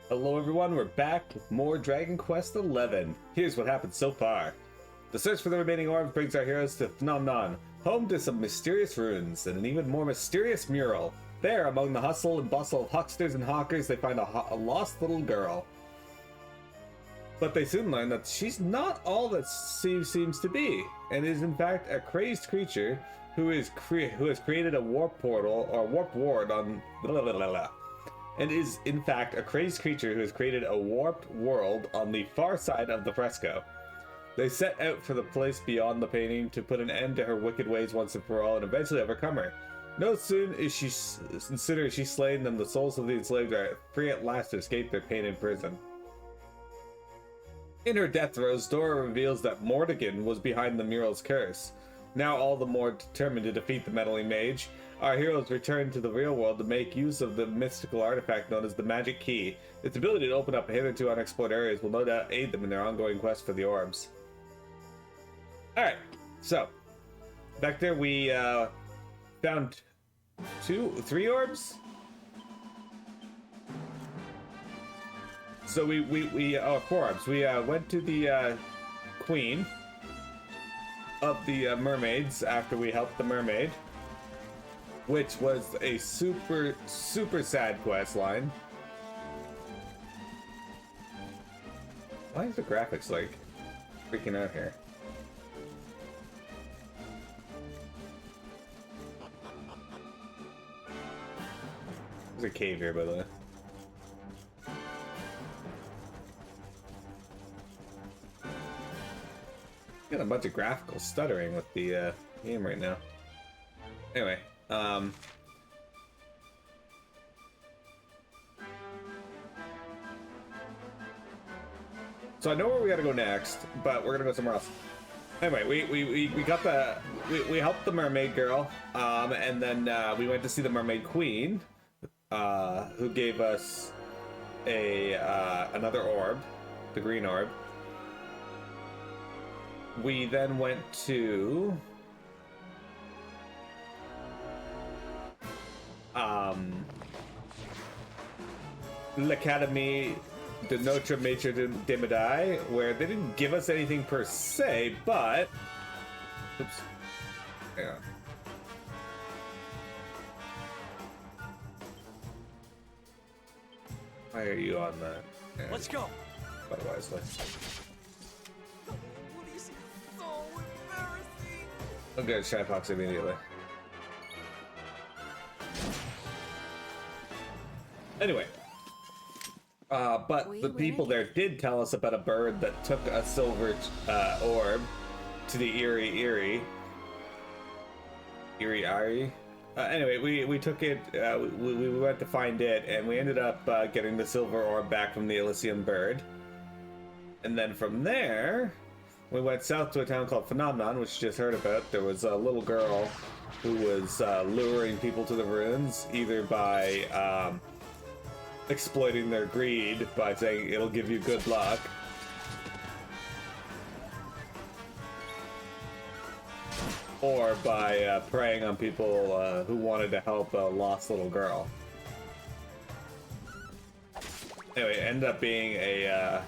Hello everyone, we're back with more Dragon Quest XI. Here's what happened so far. The search for the remaining orbs brings our heroes to Phnom, home to some mysterious ruins and an even more mysterious mural. There, among the hustle and bustle of hucksters and hawkers, they find a lost little girl. But they soon learn that she's not all that she seems to be, and is in fact a crazed creature who has created a warp portal or warp ward on and is in fact a crazed creature who has created a warped world on the far side of the fresco. They set out for the place beyond the painting to put an end to her wicked ways once and for all and eventually overcome her. No sooner is she slain than the souls of the enslaved are free at last to escape their pain in prison. In her death throes, Dora reveals that Mordegon was behind the mural's curse. Now all the more determined to defeat the meddling mage, our heroes return to the real world to make use of the mystical artifact known as the Magic Key. Its ability to open up hitherto unexplored areas will no doubt aid them in their ongoing quest for the orbs. Alright, so, back there we found 3 orbs? So we 4 orbs. We went to the queen of the mermaids after we helped the mermaid, which was a super sad quest line. Why is the graphics like freaking out here? There's a cave here, by the way. Got a bunch of graphical stuttering with the game right now. Anyway, so I know where we gotta go next, but we're gonna go somewhere else. Anyway, we got we helped the mermaid girl, and then we went to see the mermaid queen, who gave us a another orb, the green orb. We then went to l'Académie de Notre Maître de Médaille, where they didn't give us anything per se, but oops, hang on. Why are you on that? Yeah. Let's go. Otherwise, I'm gonna try Fox immediately. Anyway, but the people there did tell us about a bird that took a silver orb to the Iri. Anyway, we took it. We went to find it, and we ended up getting the silver orb back from the Elysium bird. And then from there, we went south to a town called Phnom, which you just heard about. There was a little girl who was luring people to the ruins, either by exploiting their greed by saying it'll give you good luck, or by preying on people who wanted to help a lost little girl. Anyway, it ended up being a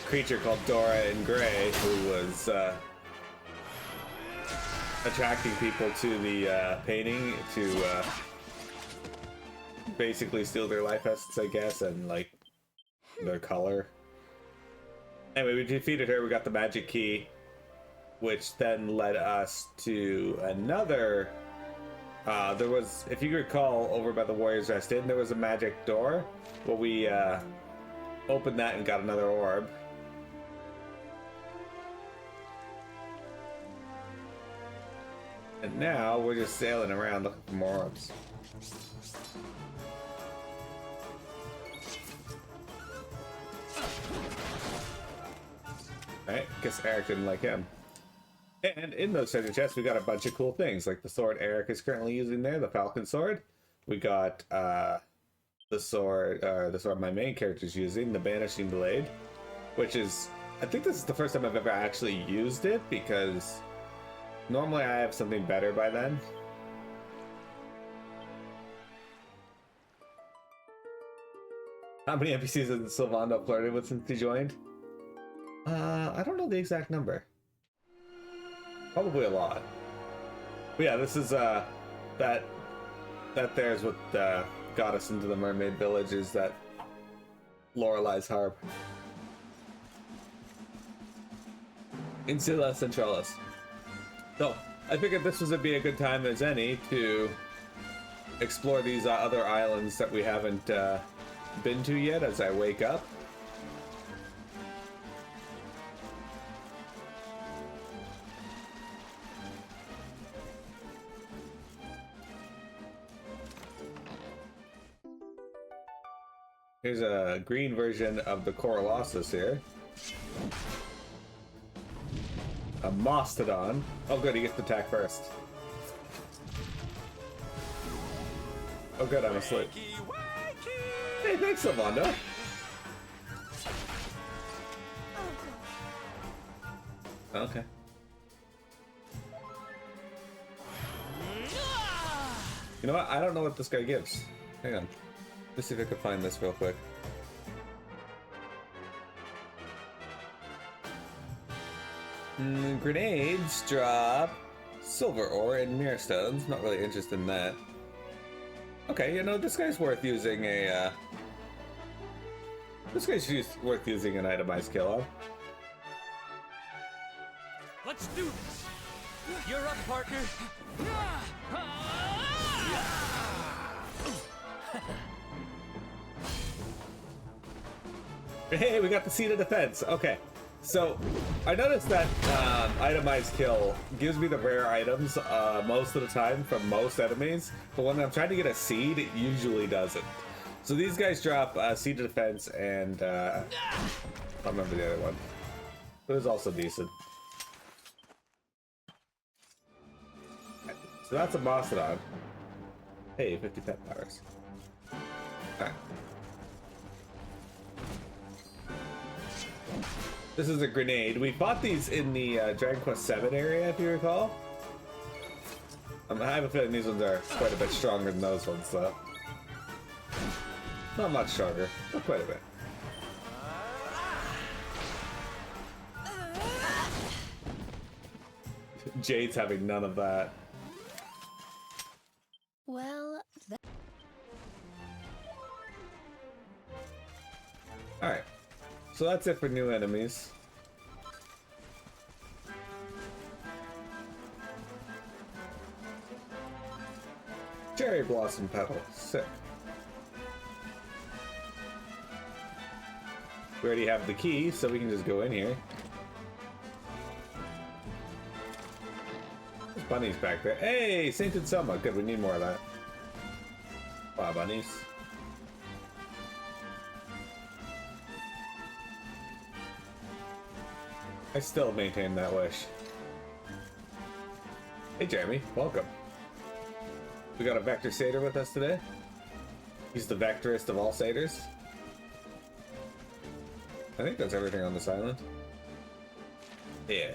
creature called Dora in Gray, who was attracting people to the painting to basically steal their life essence, I guess, and like their color. Anyway, we defeated her. We got the magic key, which then led us to another. There was, if you recall, over by the Warriors Rest Inn, there was a magic door. Well, we opened that and got another orb. And now we're just sailing around looking for more orbs. Alright, guess Eric didn't like him. And in those treasure chests, we got a bunch of cool things, like the sword Eric is currently using there, the Falcon Sword. We got the sword my main character's using, the Banishing Blade, which is, I think this is the first time I've ever actually used it, because normally I have something better by then. How many NPCs has Sylvando flirted with since he joined? I don't know the exact number. Probably a lot. But yeah, this is that there's what got us into the mermaid village, is that Lorelei's harp. Insula Centralis. So I figured this would be a good time as any to explore these other islands that we haven't been to yet as I wake up. Here's a green version of the Corolossus here. A Mastodon. Oh good, he gets to attack first. Oh good, I'm asleep. Hey, thanks, Sylvando. Okay. You know what? I don't know what this guy gives. Hang on. Let's see if I can find this real quick. Grenades drop silver ore and mirror stones. Not really interested in that. Okay, you know, this guy's worth using a worth using an itemized kill on. Let's do this. You're up, Parker. Hey, we got the seat of defense. Okay, so I noticed that itemized kill gives me the rare items most of the time from most enemies, but when I'm trying to get a seed, it usually doesn't. So these guys drop seed of defense and I don't remember the other one. It was also decent. So that's a Mastodon. Hey, 50 pet powers. Alright. This is a grenade. We bought these in the Dragon Quest VII area, if you recall. I have a feeling these ones are quite a bit stronger than those ones, though. Not much stronger, but quite a bit. Jade's having none of that. Well, Alright. So that's it for new enemies. Cherry Blossom Petal. Sick. We already have the key, so we can just go in here. There's bunnies back there. Hey, Sainted Soma. Good, we need more of that. Wow, bunnies. I still maintain that wish. Hey Jeremy, welcome. We got a Vector Satyr with us today. He's the Vectorist of all satyrs. I think that's everything on this island. Yeah.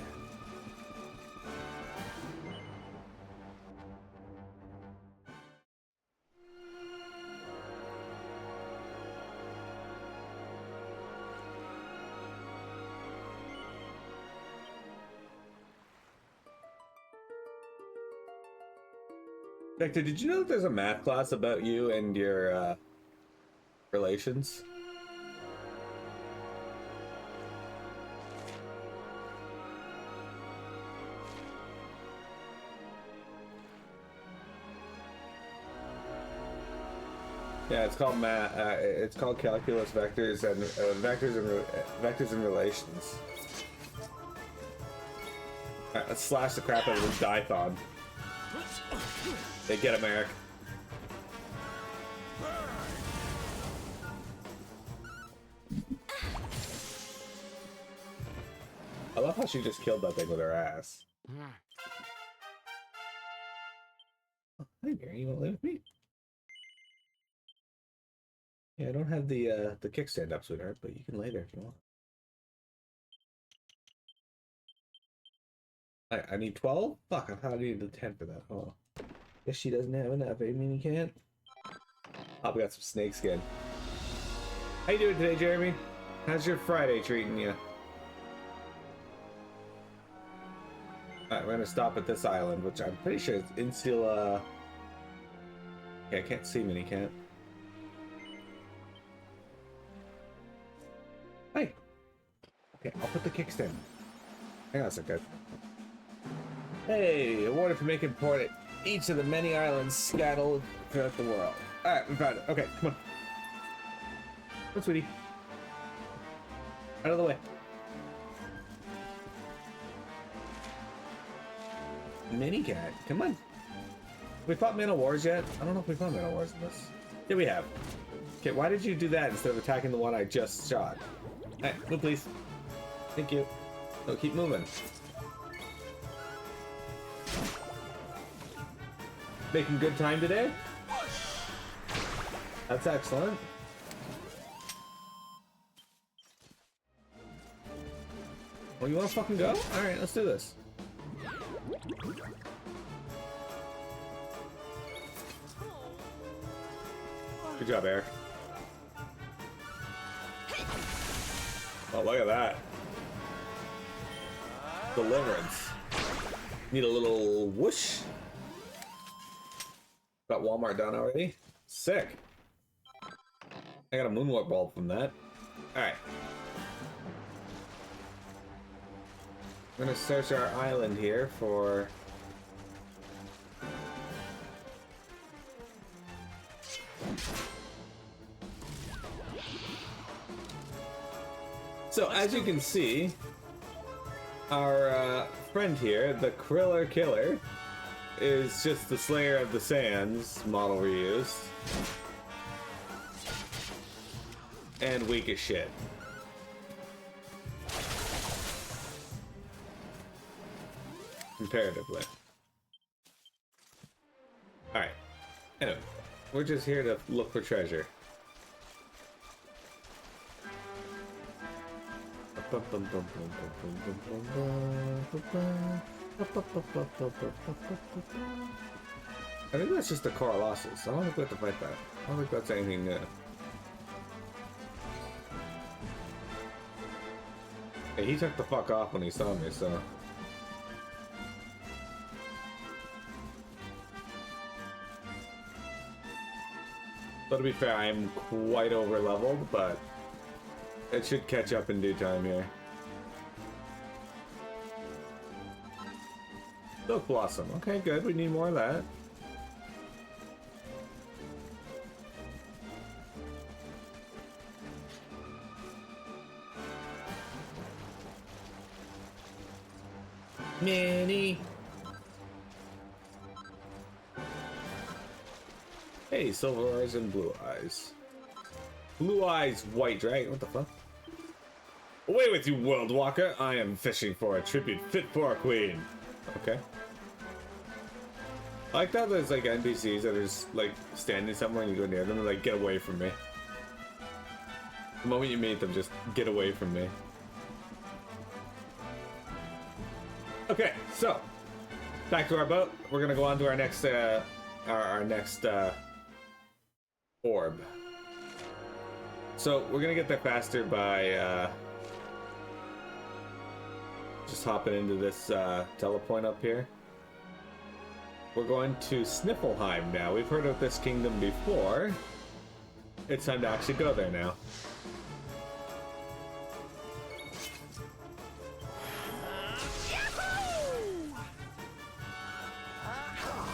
Vector, did you know that there's a math class about you and your relations? Yeah, it's called math. It's called calculus vectors and vectors and relations. All right, let's slash the crap out of this Dython. They get him, Eric. I love how she just killed that thing with her ass. Oh, hey, Mary, you want to live with me? Yeah, I don't have the kickstand up, sweetheart, but you can lay there if you want. I need 12? Fuck, I thought I needed 10 for that. Oh. Guess she doesn't have enough. I mean, you can't. Oh, we got some snake skin. How you doing today, Jeremy? How's your Friday treating you? Alright, we're gonna stop at this island, which I'm pretty sure is Insula. Yeah, I can't see many, can't. Hey! Okay, I'll put the kickstand. Hang on a second. Hey, awarded for making port at each of the many islands scattered throughout the world. Alright, we found it. Okay, come on. Come on, sweetie. Out of the way. Minicat, come on. We fought Man of Wars yet? I don't know if we fought Man of Wars in this. Yeah, we have. Okay, why did you do that instead of attacking the one I just shot? Hey, move please. Thank you. No, keep moving. Making good time today? That's excellent. Well, you wanna fucking go? Alright, let's do this. Good job, Eric. Oh, look at that. Deliverance. Need a little whoosh. Got Walmart done already. Sick. I got a moonwalk ball from that. Alright. I'm gonna search our island here for... So, as you can see, our friend here, the Kriller Killer, is just the Slayer of the Sands model reused. And weak as shit. Comparatively. Alright. Anyway, we're just here to look for treasure. I think that's just the Corolossus. I don't think we have to fight that. I don't think that's anything new. Hey, he took the fuck off when he saw me, so... So to be fair, I am quite over leveled, but it should catch up in due time here. Silk Blossom. Okay, good. We need more of that. Minnie. Hey, Silver Eyes and Blue Eyes. Blue Eyes, White Dragon. What the fuck? Away with you, World Walker. I am fishing for a tribute fit for a queen. Okay. I like that there's like NPCs that are just like standing somewhere and you go near them and like, get away from me. The moment you meet them, just get away from me. Okay, so back to our boat. We're gonna go on to our next our next orb. So we're gonna get there faster by just hopping into this telepoint up here. We're going to Sniffleheim now. We've heard of this kingdom before. It's time to actually go there now.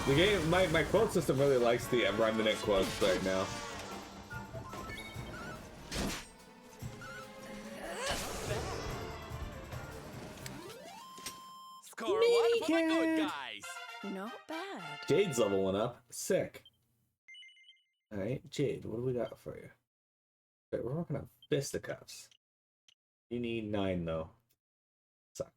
The game, my quote system really likes the remnant quotes right now. Score one for the good guys. Not bad. Jade's level 1 up. Sick. Alright, Jade, what do we got for you? Okay, we're working on fisticuffs. You need 9 though. Sucks.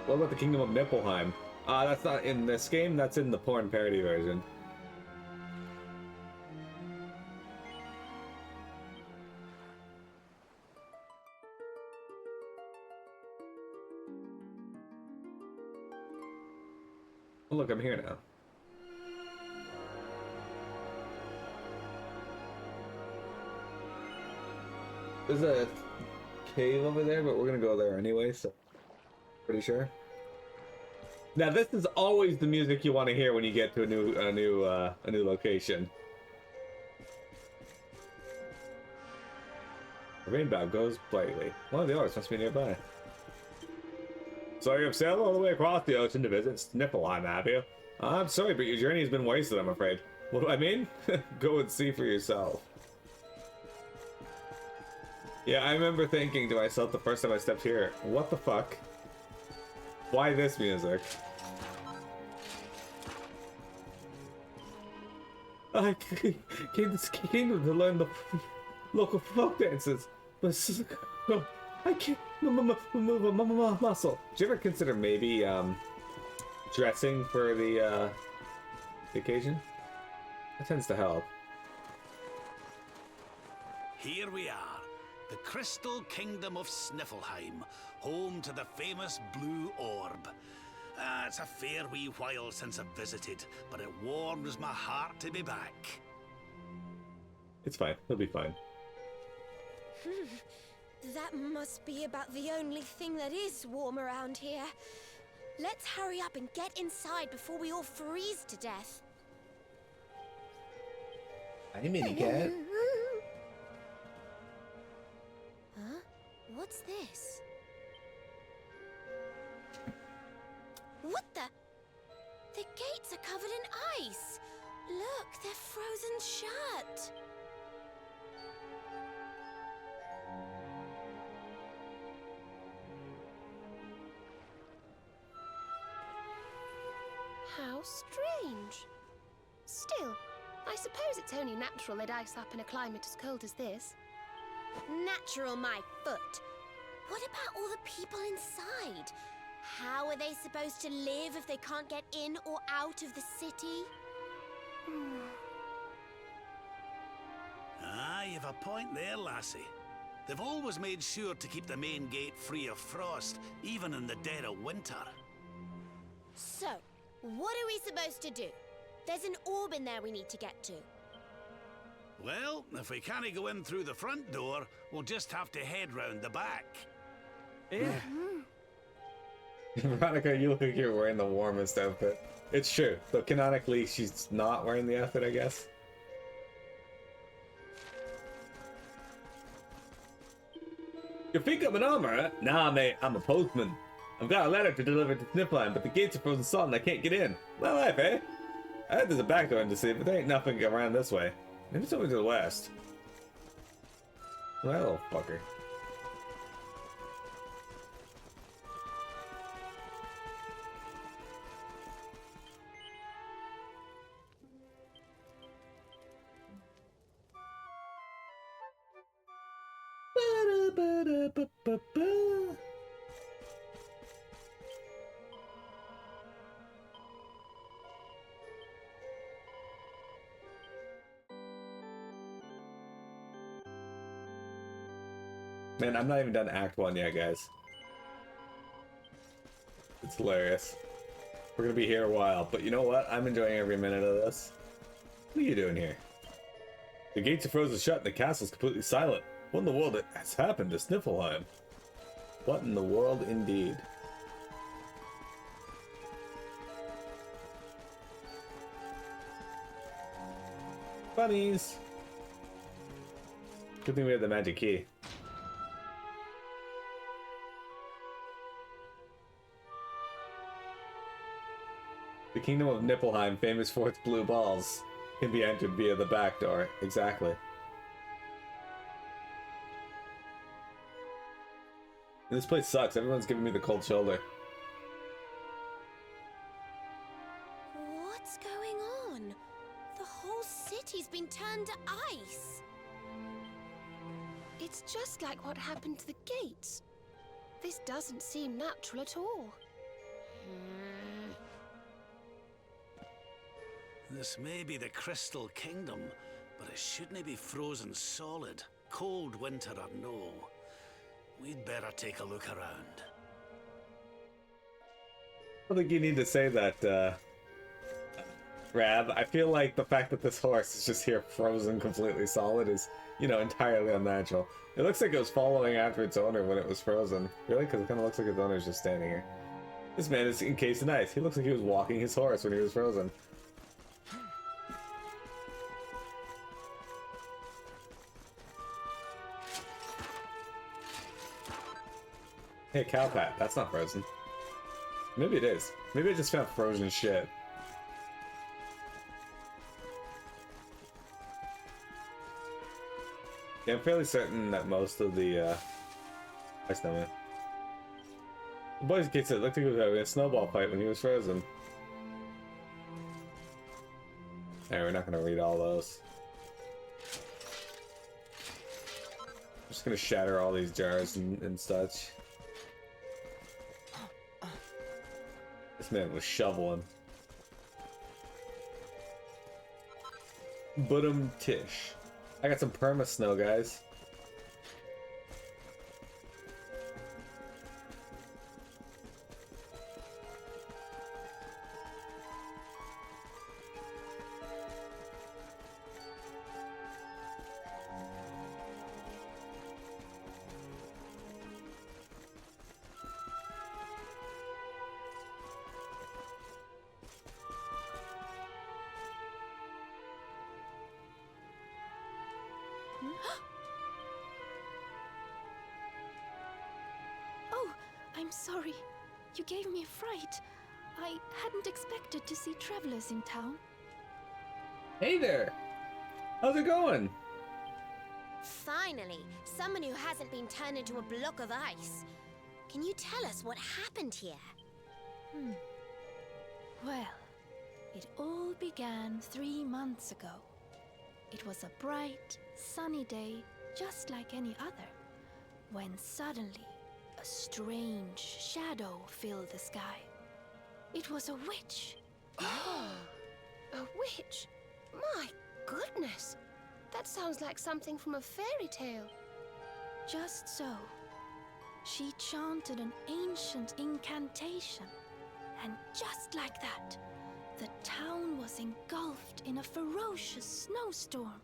What about the Kingdom of Niflheim? That's not in this game, that's in the porn parody version. Oh, look, I'm here now. There's a cave over there, but we're gonna go there anyway, so pretty sure. Now this is always the music you want to hear when you get to a new location. The rainbow goes brightly. One of the others must be nearby. So you've sailed all the way across the ocean to visit Sniffleheim, have you? I'm sorry, but your journey has been wasted, I'm afraid. What do I mean? Go and see for yourself. Yeah, I remember thinking to myself the first time I stepped here, what the fuck? Why this music? I came to this kingdom to learn the local folk dances, but I can't move a muscle. Did you ever consider maybe dressing for the occasion? That tends to help. Here we are, the Crystal Kingdom of Sniffleheim, home to the famous Blue Orb. It's a fair wee while since I've visited, but it warms my heart to be back. It's fine. He'll be fine. That must be about the only thing that is warm around here. Let's hurry up and get inside before we all freeze to death. Hi, Minicat. Huh? What's this? What the? The gates are covered in ice. Look, they're frozen shut. How strange. Still, I suppose it's only natural they'd ice up in a climate as cold as this. Natural, my foot. What about all the people inside? How are they supposed to live if they can't get in or out of the city? You've a point there, lassie. They've always made sure to keep the main gate free of frost, even in the dead of winter. So, what are we supposed to do? There's an orb in there we need to get to. Well, if we can't go in through the front door, we'll just have to head round the back. Veronica, you look like you're wearing the warmest outfit. It's true, though canonically she's not wearing the outfit, I guess. You think I'm an armorer? Nah, mate, I'm a postman. I've got a letter to deliver to Sniffleheim, but the gates are frozen solid and I can't get in. My life, eh? I heard there's a back door in the city, but there ain't nothing around this way. Maybe it's over to the west. That little fucker. Ba-da-ba-da-ba-ba-ba. Man, I'm not even done Act 1 yet, guys. It's hilarious. We're gonna be here a while, but you know what? I'm enjoying every minute of this. What are you doing here? The gates are frozen shut and the castle's completely silent. What in the world has happened to Sniffleheim? What in the world, indeed? Bunnies! Good thing we have the magic key. The kingdom of Niflheim, famous for its blue balls, can be entered via the back door. Exactly. And this place sucks. Everyone's giving me the cold shoulder. What's going on? The whole city's been turned to ice. It's just like what happened to the gates. This doesn't seem natural at all. This may be the Crystal Kingdom, but it shouldn't be frozen solid, cold winter or no. We'd better take a look around. I don't think you need to say that, Rab, I feel like the fact that this horse is just here frozen completely solid is, you know, entirely unnatural. It looks like it was following after its owner when it was frozen. Really? Because it kind of looks like its owner's just standing here. This man is encased in ice. He looks like he was walking his horse when he was frozen. Hey, Cowpat, that's not frozen. Maybe it is. Maybe I just found frozen shit. Yeah, I'm fairly certain that most of the, ice snowman. The boys in case it looked like he was having a snowball fight when he was frozen. Alright, we're not gonna read all those. I'm just gonna shatter all these jars and such. This man was shoveling. Budum Tish. I got some perma snow, guys. Oh, I'm sorry. You gave me a fright. I hadn't expected to see travelers in town. Hey there! How's it going? Finally, someone who hasn't been turned into a block of ice. Can you tell us what happened here? Well, it all began 3 months ago. It was a bright, sunny day, just like any other, when suddenly a strange shadow filled the sky. It was a witch. A witch? My goodness! That sounds like something from a fairy tale. Just so. She chanted an ancient incantation, and just like that, the town was engulfed in a ferocious snowstorm.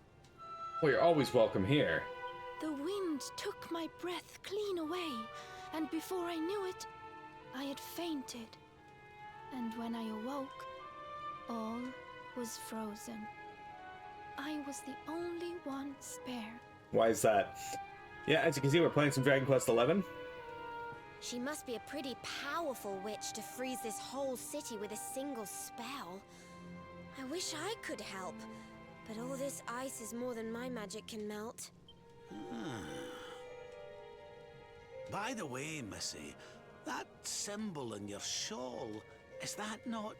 Well, you're always welcome here. The wind took my breath clean away, and before I knew it, I had fainted. And when I awoke, all was frozen. I was the only one spare. Why is that? Yeah, as you can see, we're playing some Dragon Quest XI. She must be a pretty powerful witch to freeze this whole city with a single spell. I wish I could help, but all this ice is more than my magic can melt. By the way, Missy, that symbol in your shawl, is that not...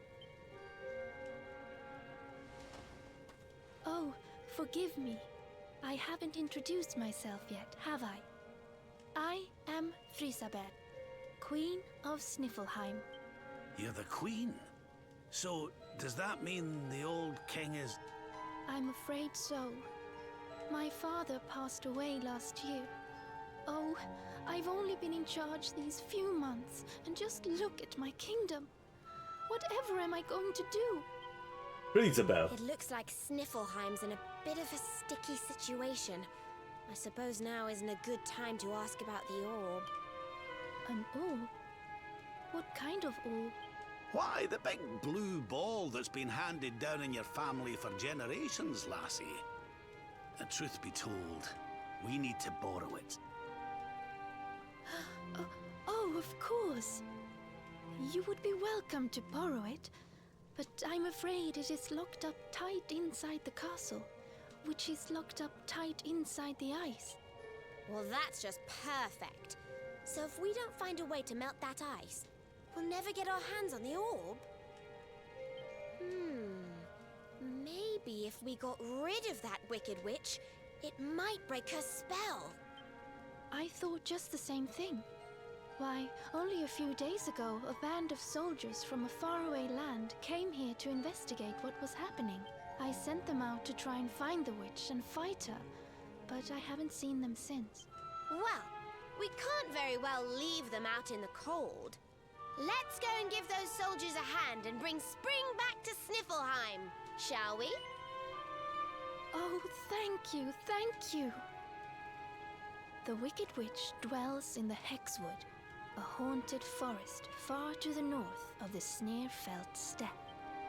Oh, forgive me. I haven't introduced myself yet, have I? I am Frisabel, Queen of Sniffelheim. You're the queen? So, does that mean the old king is... I'm afraid so. My father passed away last year. Oh, I've only been in charge these few months, and just look at my kingdom. Whatever am I going to do? Isabel. It looks like Sniffelheim's in a bit of a sticky situation. I suppose now isn't a good time to ask about the orb. An orb? What kind of orb? Why, the big blue ball that's been handed down in your family for generations, lassie. The truth be told, we need to borrow it. Oh, of course. You would be welcome to borrow it, but I'm afraid it is locked up tight inside the castle, which is locked up tight inside the ice. Well, that's just perfect. So if we don't find a way to melt that ice, we'll never get our hands on the orb. Maybe if we got rid of that wicked witch, it might break her spell. I thought just the same thing. Why, only a few days ago, a band of soldiers from a faraway land came here to investigate what was happening. I sent them out to try and find the witch and fight her, but I haven't seen them since. Well, we can't very well leave them out in the cold. Let's go and give those soldiers a hand and bring spring back to Sniffleheim, shall we? Oh, thank you, thank you. The Wicked Witch dwells in the Hexwood, a haunted forest far to the north of the Sneerfelt steppe.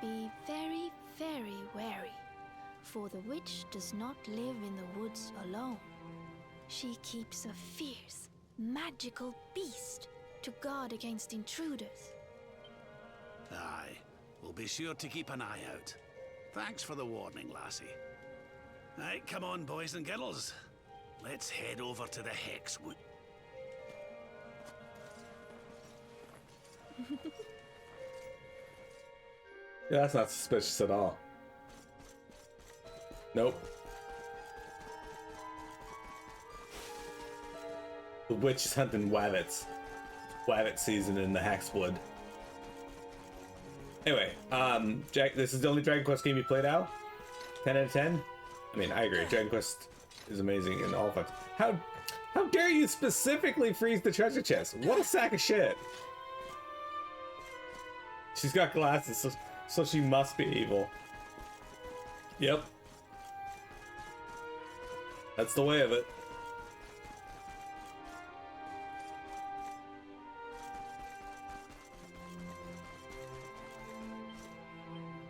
Be very, very wary, for the witch does not live in the woods alone. She keeps a fierce, magical beast to guard against intruders. Aye, we'll be sure to keep an eye out. Thanks for the warning, lassie. Right, come on, boys and girls. Let's head over to the Hexwood. Yeah, that's not suspicious at all. Nope. The witch is hunting wabbits. Wabbit season in the Hexwood. Anyway, Jack, this is the only Dragon Quest game you played out? 10 out of 10? I mean, I agree. Dragon Quest is amazing in all fronts. How dare you specifically freeze the treasure chest? What a sack of shit. She's got glasses, so she must be evil. Yep. That's the way of it.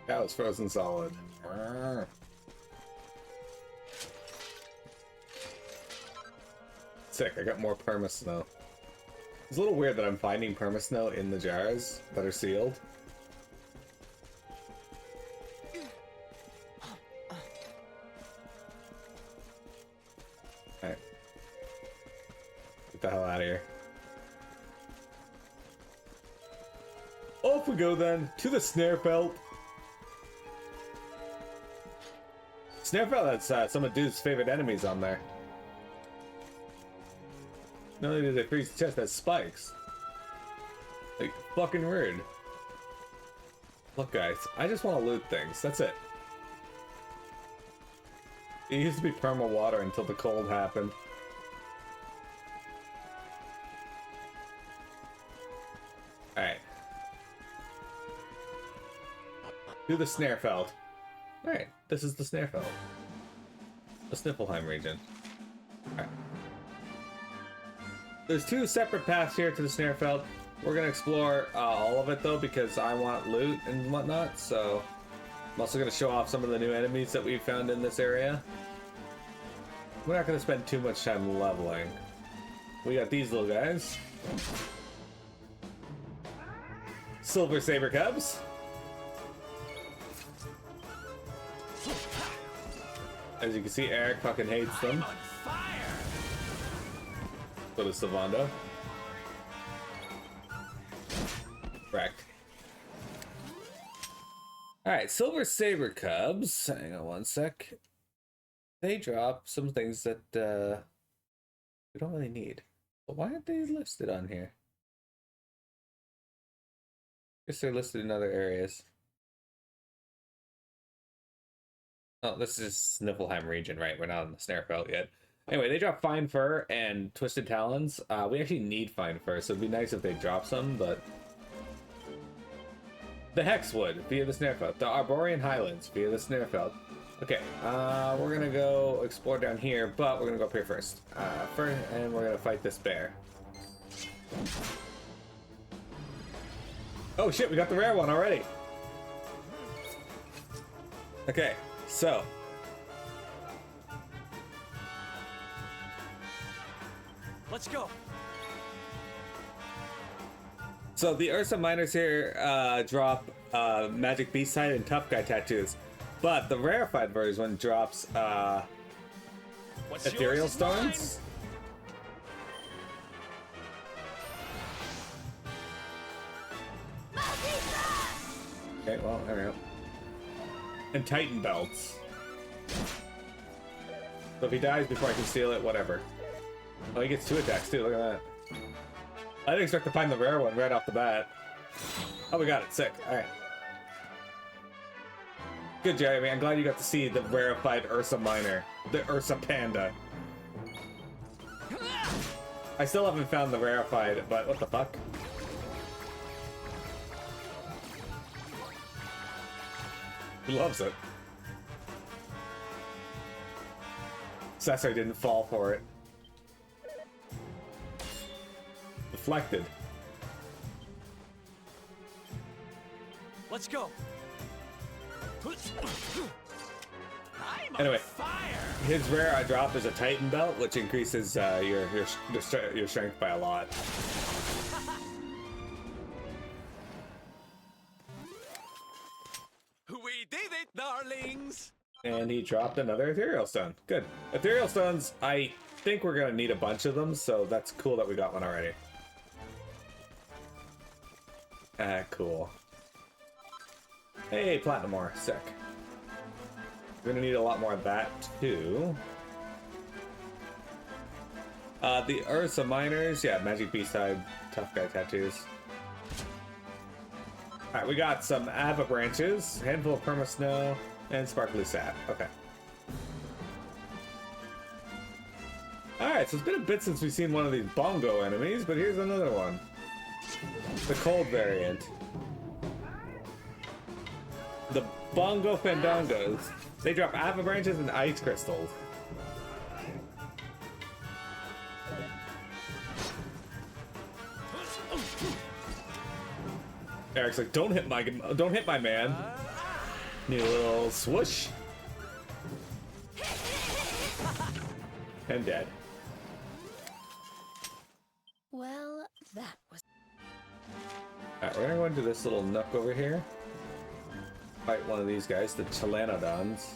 That was frozen solid. Sick, I got more permasnow. It's a little weird that I'm finding permasnow in the jars that are sealed. Alright. Get the hell out of here. Off we go then, to the Sneerfelt. Sneerfelt has some of Dude's favorite enemies on there. Not only do they freeze the chest, has spikes. Like, fucking rude. Look guys, I just want to loot things, that's it. It used to be perma water until the cold happened. Alright. To the Sneerfelt. Alright, this is the Sneerfelt. The Sniffleheim region. Alright. There's two separate paths here to the Sneerfelt. We're gonna explore all of it though because I want loot and whatnot, so I'm also gonna show off some of the new enemies that we've found in this area. We're not gonna spend too much time leveling. We got these little guys. Silver Saber Cubs. As you can see, Eric fucking hates them. So does Sylvando. Correct. Alright, Silver Saber Cubs. Hang on one sec. They drop some things that we don't really need. But why aren't they listed on here? Guess they're listed in other areas. Oh, this is Sniffleheim region, right? We're not on the Sneerfelt yet. Anyway, they drop Fine Fur and Twisted Talons. We actually need Fine Fur, so it'd be nice if they drop some, but... The Hexwood via the Sneerfelt. The Arborian Highlands via the Sneerfelt. Okay, we're gonna go explore down here, but we're gonna go up here first. And we're gonna fight this bear. Oh shit, we got the rare one already! Okay. So, let's go. So the Ursa Miners here drop Magic Beast Side and Tough Guy tattoos, but the rarefied version drops What's Ethereal yours is mine. Stones. Okay, well, there we go. And Titan Belts. So if he dies before I can steal it, whatever. Oh, he gets 2 attacks too, look at that. I didn't expect to find the rare one right off the bat. Oh, we got it, sick, alright. Good, Jeremy, I'm glad you got to see the rarefied Ursa Miner. The Ursa Panda. I still haven't found the rarefied, but what the fuck? He loves it. Cesar didn't fall for it. Deflected. Let's go. Anyway, Fire! his rare drop is a Titan belt, which increases your strength by a lot. We did it, darlings. And he dropped another Ethereal Stone. Good. Ethereal Stones, I think we're gonna need a bunch of them, so that's cool that we got one already. Cool. Hey, Platinum ore. Sick. We're gonna need a lot more of that, too. The Ursa Miners, yeah, Magic B-side, Tough Guy tattoos. Alright, we got some Ava branches, handful of Perma Snow, and Sparkly Sap. Okay. Alright, so it's been a bit since we've seen one of these bongo enemies, but here's another one. The cold variant. The Bongo Fandangos. They drop Ava branches and ice crystals. Eric's like, don't hit my man. Need a little swoosh. And dead. Well, that was. Alright, we're gonna go into this little nook over here. Fight one of these guys, the Chalanodons.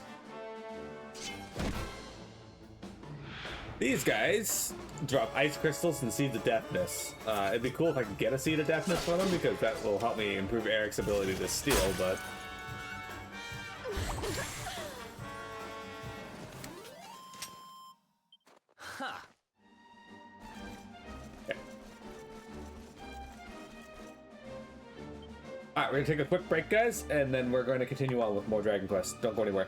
These guys drop ice crystals and seeds of deafness. It'd be cool if I could get a seed of deafness for them, because that will help me improve Eric's ability to steal, but... Huh. Okay. Alright, we're gonna take a quick break, guys, and then we're going to continue on with more Dragon Quest. Don't go anywhere.